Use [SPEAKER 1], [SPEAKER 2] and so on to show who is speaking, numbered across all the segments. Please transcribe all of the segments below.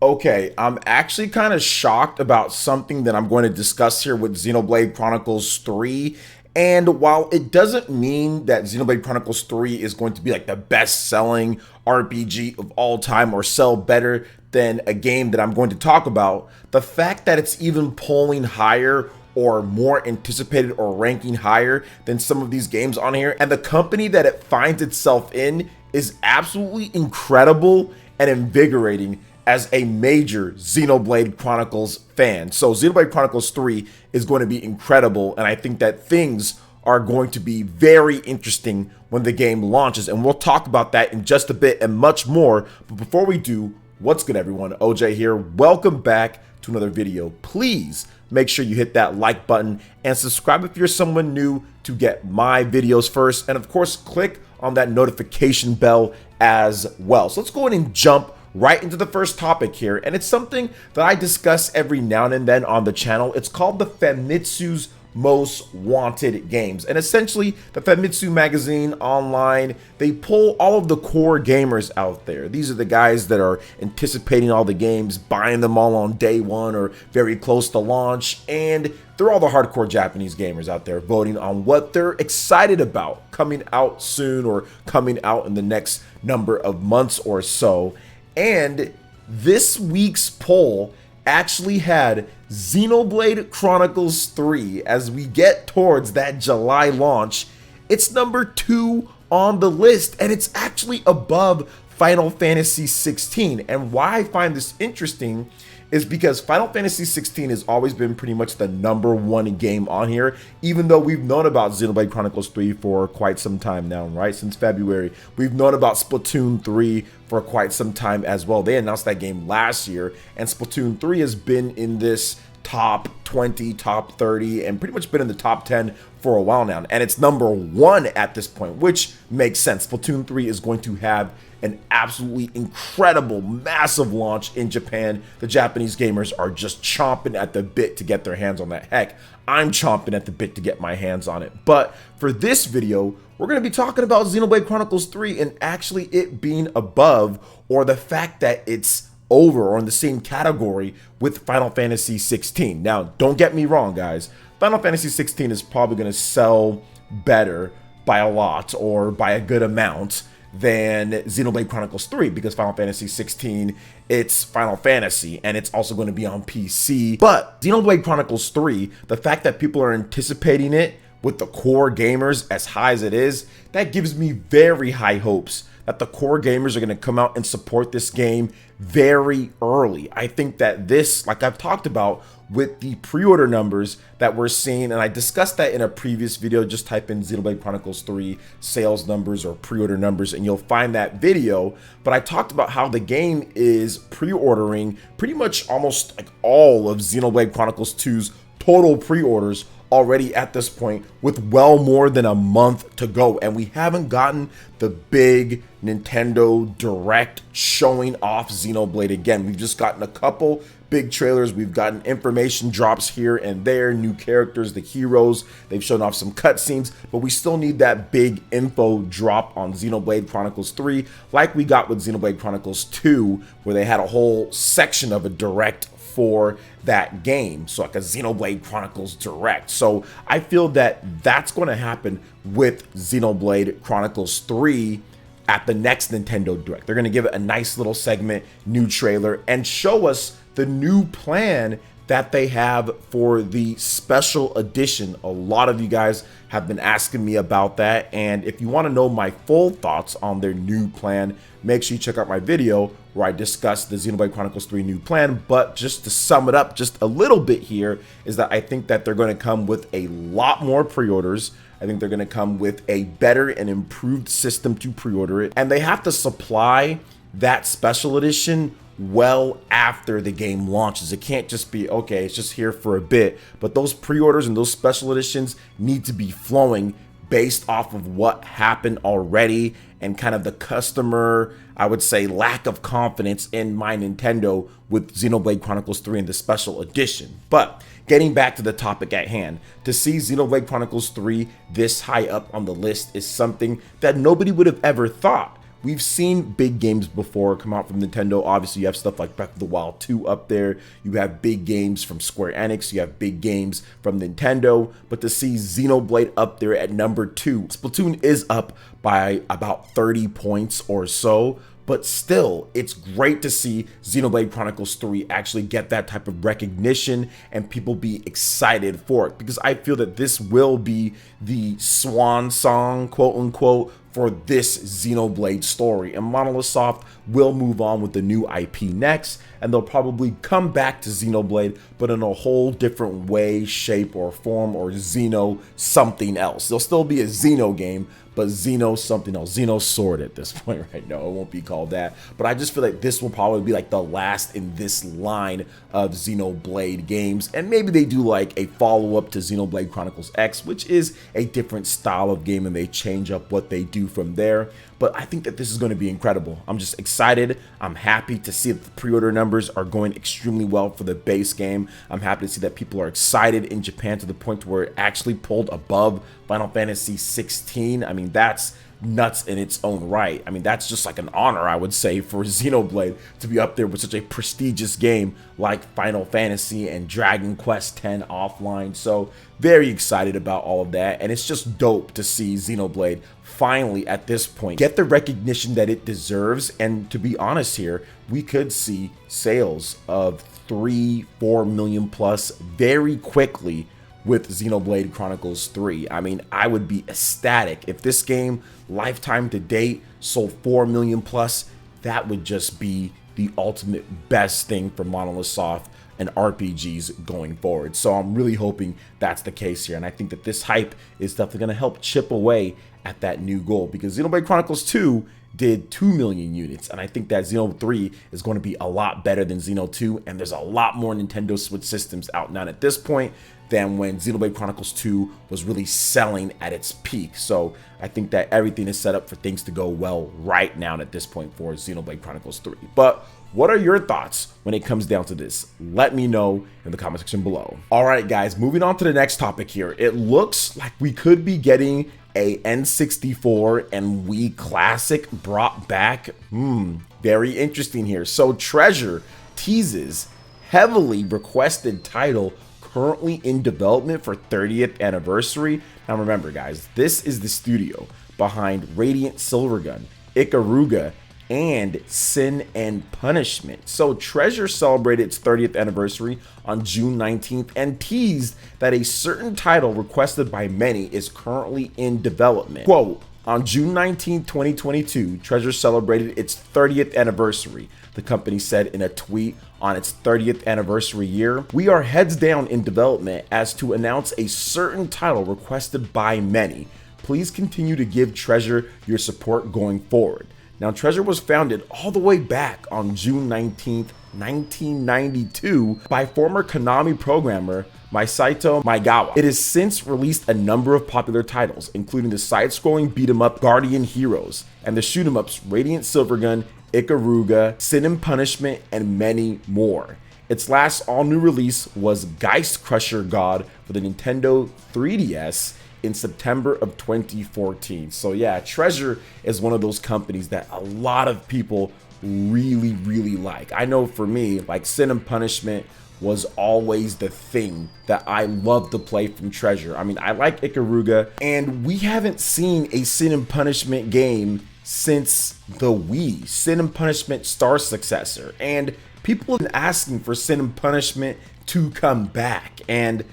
[SPEAKER 1] Okay, I'm actually kind of shocked about something that I'm going to discuss here with Xenoblade Chronicles 3. And while it doesn't mean that Xenoblade Chronicles 3 is going to be like the best selling RPG of all time or sell better than a game that I'm going to talk about, the fact that it's even polling higher or more anticipated or ranking higher than some of these games on here, and the company that it finds itself in is absolutely incredible and invigorating as a major Xenoblade Chronicles fan. So Xenoblade Chronicles 3 is going to be incredible, and I think that things are going to be very interesting when the game launches, and we'll talk about that in just a bit and much more. But before we do, what's good everyone? OJ here. Welcome back to another video. Please make sure you hit that like button and subscribe if you're someone new to get my videos first, and of course click on that notification bell as well. So let's go ahead and jump right into the first topic here, and it's something that I discuss every now and then on the channel. It's called the Famitsu's Most Wanted Games, and essentially the Famitsu magazine online, they pull all of the core gamers out there. These are the guys that are anticipating all the games, buying them all on day one or very close to launch, and they're all the hardcore Japanese gamers out there voting on what they're excited about coming out soon or coming out in the next number of months or so. And this week's poll actually had Xenoblade Chronicles 3 as we get towards that July launch. It's number 2 on the list, and it's actually above Final Fantasy 16. And why I find this interesting is because Final Fantasy 16 has always been pretty much the #1 game on here, even though we've known about Xenoblade Chronicles 3 for quite some time now, right? Since February. We've known about Splatoon 3 for quite some time as well. They announced that game last year, and Splatoon 3 has been in this top 20, top 30, and pretty much been in the top 10 for a while now. And it's #1 at this point, which makes sense. Splatoon 3 is going to have an absolutely incredible, massive launch in Japan. The Japanese gamers are just chomping at the bit to get their hands on that. Heck, I'm chomping at the bit to get my hands on it. But for this video, we're going to be talking about Xenoblade Chronicles 3 and actually it being above, or the fact that it's over or in the same category with Final Fantasy 16. Now, don't get me wrong, guys. Final Fantasy 16 is probably going to sell better by a lot or by a good amount than Xenoblade Chronicles 3, because Final Fantasy 16, it's Final Fantasy, and it's also going to be on PC. But Xenoblade Chronicles 3, the fact that people are anticipating it with the core gamers as high as it is, that gives me very high hopes that the core gamers are going to come out and support this game very early. I think that this, like I've talked about with the pre-order numbers that we're seeing, and I discussed that in a previous video, just type in Xenoblade Chronicles 3 sales numbers or pre-order numbers and you'll find that video. But I talked about how the game is pre-ordering pretty much almost like all of Xenoblade Chronicles 2's total pre-orders already at this point, with well more than a month to go, and we haven't gotten the big Nintendo Direct showing off Xenoblade again. We've just gotten a couple big trailers, we've gotten information drops here and there, new characters, the heroes, they've shown off some cutscenes, but we still need that big info drop on Xenoblade Chronicles 3, like we got with Xenoblade Chronicles 2, where they had a whole section of a Direct for that game, so like a Xenoblade Chronicles Direct. So I feel that that's going to happen with Xenoblade Chronicles 3 at the next Nintendo Direct. They're going to give it a nice little segment, new trailer, and show us the new plan that they have for the special edition. A lot of you guys have been asking me about that, and if you want to know my full thoughts on their new plan, make sure you check out my video where I discuss the Xenoblade Chronicles 3 new plan. But just to sum it up just a little bit here, is that I think that they're going to come with a lot more pre-orders. I think they're going to come with a better and improved system to pre-order it, and they have to supply that special edition well after the game launches. It can't just be, okay, it's just here for a bit, but those pre-orders and those special editions need to be flowing based off of what happened already and kind of the customer, I would say, lack of confidence in my Nintendo with Xenoblade Chronicles 3 and the special edition. But getting back to the topic at hand, to see Xenoblade Chronicles 3 this high up on the list is something that nobody would have ever thought. we've seen big games before come out from Nintendo. Obviously, you have stuff like Breath of the Wild 2 up there. You have big games from Square Enix. You have big games from Nintendo. But to see Xenoblade up there at number 2, Splatoon is up by about 30 points or so. But still, it's great to see Xenoblade Chronicles 3 actually get that type of recognition and people be excited for it, because I feel that this will be the swan song, quote unquote, for this Xenoblade story. And Monolith Soft will move on with the new IP next, and they'll probably come back to Xenoblade, but in a whole different way, shape, or form, or Xeno something else. There'll still be a Xeno game, but Xeno something else, Xeno Sword at this point right now. It won't be called that, but I just feel like this will probably be like the last in this line of Xenoblade games, and maybe they do like a follow-up to Xenoblade Chronicles X, which is a different style of game, and they change up what they do from there. But I think that this is going to be incredible. I'm just excited. I'm happy to see that the pre-order numbers are going extremely well for the base game. I'm happy to see that people are excited in Japan to the point where it actually pulled above Final Fantasy 16. I mean, that's nuts in its own right. I mean, that's just like an honor, I would say, for Xenoblade to be up there with such a prestigious game like Final Fantasy and Dragon Quest X Offline. So very excited about all of that, and it's just dope to see Xenoblade finally at this point get the recognition that it deserves. And to be honest here, we could see sales of 3-4 million plus very quickly with Xenoblade Chronicles 3. I mean, I would be ecstatic if this game, lifetime to date, sold 4 million plus. That would just be the ultimate best thing for Monolith Soft and RPGs going forward. So I'm really hoping that's the case here, and I think that this hype is definitely going to help chip away at that new goal, because Xenoblade Chronicles 2 did 2 million units, and I think that Xeno 3 is going to be a lot better than Xeno 2, and there's a lot more Nintendo Switch systems out now at this point than when Xenoblade Chronicles 2 was really selling at its peak. So I think that everything is set up for things to go well right now at this point for Xenoblade Chronicles 3. But what are your thoughts when it comes down to this? Let me know in the comment section below. All right, guys, moving on to the next topic here. It looks like we could be getting a N64 and Wii Classic brought back. Very interesting here. So Treasure teases heavily requested title currently in development for 30th anniversary. Now remember, guys, this is the studio behind Radiant Silvergun, Ikaruga, and Sin and Punishment. So Treasure celebrated its 30th anniversary on June 19th and teased that a certain title requested by many is currently in development. Quote, on June 19, 2022, Treasure celebrated its 30th anniversary. The company said in a tweet on its 30th anniversary year, "We are heads down in development as to announce a certain title requested by many. Please continue to give Treasure your support going forward." Now, Treasure was founded all the way back on June 19th, 1992 by former Konami programmer Masato Maegawa. It has since released a number of popular titles, including the side-scrolling beat-em-up Guardian Heroes and the shoot-em-ups Radiant Silvergun, Ikaruga, Sin and Punishment, and many more. Its last all-new release was Geist Crusher God for the Nintendo 3DS in September of 2014. So yeah, Treasure is one of those companies that a lot of people really like. I know for me, like Sin and Punishment was always the thing that I love to play from Treasure. I mean, I like Ikaruga, and we haven't seen a Sin and Punishment game since the Wii, Sin and Punishment Star Successor, and people have been asking for Sin and Punishment to come back, and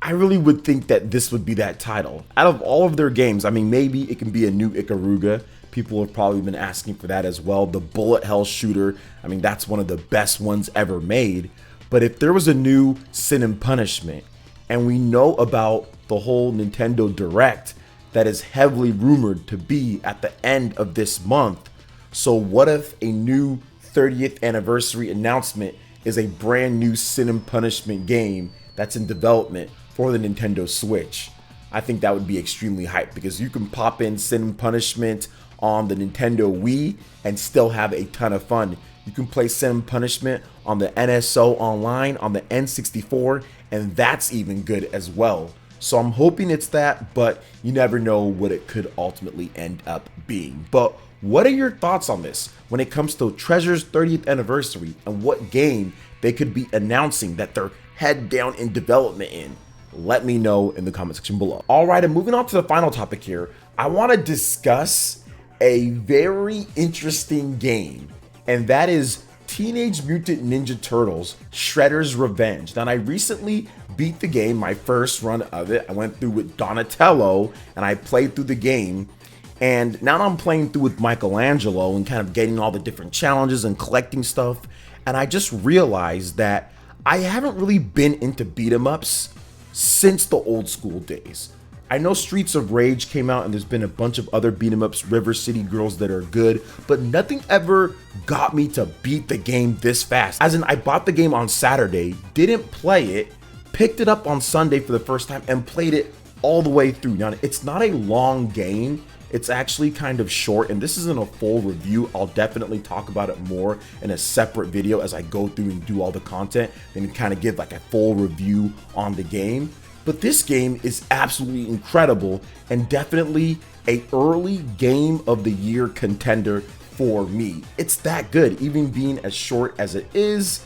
[SPEAKER 1] I really would think that this would be that title. Out of all of their games, I mean, maybe it can be a new Ikaruga. People have probably been asking for that as well. The bullet hell shooter, I mean, that's one of the best ones ever made. But if there was a new Sin and Punishment, and we know about the whole Nintendo Direct that is heavily rumored to be at the end of this month, so what if a new 30th anniversary announcement is a brand new Sin and Punishment game that's in development for the Nintendo Switch? I think that would be extremely hype, because you can pop in Sin and Punishment on the Nintendo Wii and still have a ton of fun. You can play Sin and Punishment on the NSO Online, on the N64, and that's even good as well. So I'm hoping it's that, but you never know what it could ultimately end up being. But What are your thoughts on this when it comes to Treasure's 30th anniversary and what game they could be announcing that they're head down in development in? Let me know in the comment section below. All right, and moving on to the final topic here, I want to discuss a very interesting game, and that is Teenage Mutant Ninja Turtles Shredder's Revenge. Now, I recently beat the game, my first run of it. I went through with Donatello and I played through the game. And now I'm playing through with Michelangelo and kind of getting all the different challenges and collecting stuff. And I just realized that I haven't really been into beat 'em ups since the old school days. I know Streets of Rage came out and there's been a bunch of other beat 'em ups, River City Girls, that are good, but nothing ever got me to beat the game this fast. As in, I bought the game on Saturday, didn't play it, picked it up on Sunday for the first time and played it all the way through. Now, it's not a long game. It's actually kind of short, and this isn't a full review. I'll definitely talk about it more in a separate video as I go through and do all the content, then kind of give like a full review on the game. But this game is absolutely incredible and definitely a early game of the year contender for me. It's that good, even being as short as it is,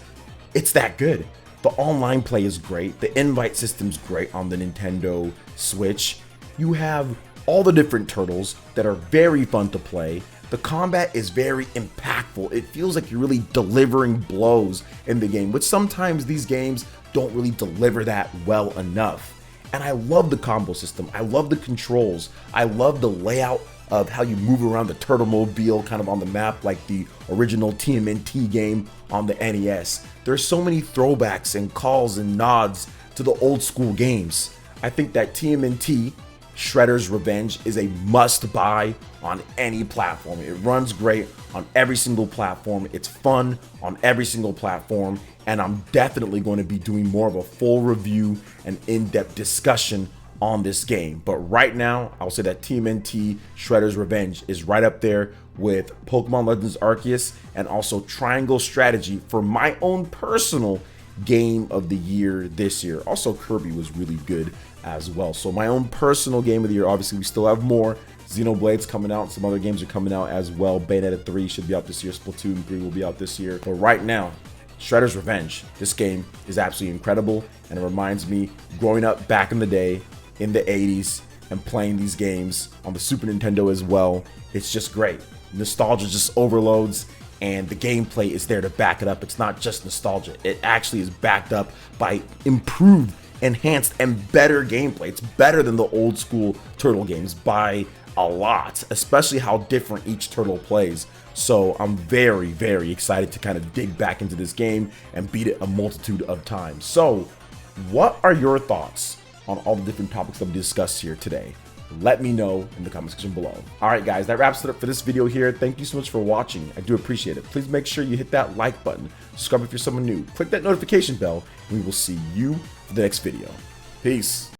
[SPEAKER 1] it's that good. The online play is great. The invite system's great on the Nintendo Switch. You have all the different turtles that are very fun to play. The combat is very impactful. It feels like you're really delivering blows in the game, which sometimes these games don't really deliver that well enough. And I love the combo system. I love the controls. I love the layout of how you move around the Turtlemobile kind of on the map like the original TMNT game on the NES. There's so many throwbacks and calls and nods to the old school games. I think that TMNT Shredder's Revenge is a must buy on any platform. It runs great on every single platform. It's fun on every single platform. And I'm definitely going to be doing more of a full review and in-depth discussion on this game. But right now, I'll say that TMNT Shredder's Revenge is right up there with Pokemon Legends Arceus and also Triangle Strategy for my own personal game of the year this year. Also, Kirby was really good as well. So my own personal game of the year, obviously we still have more. Xenoblade's coming out, some other games are coming out as well. Bayonetta 3 should be out this year, Splatoon 3 will be out this year. But right now, Shredder's Revenge, this game is absolutely incredible, and it reminds me growing up back in the day in the 80s and playing these games on the Super Nintendo as well. It's just great. Nostalgia just overloads, and the gameplay is there to back it up. It's not just nostalgia. It actually is backed up by improved, enhanced, and better gameplay. It's better than the old school Turtle games by a lot, especially how different each turtle plays. So I'm very, very excited to kind of dig back into this game and beat it a multitude of times. So what are your thoughts on all the different topics that we discussed here today? Let me know in the comment section below. All right, guys, that wraps it up for this video here. Thank you so much for watching. I do appreciate it. Please make sure you hit that like button, subscribe if you're someone new, click that notification bell, and we will see you for the next video. Peace.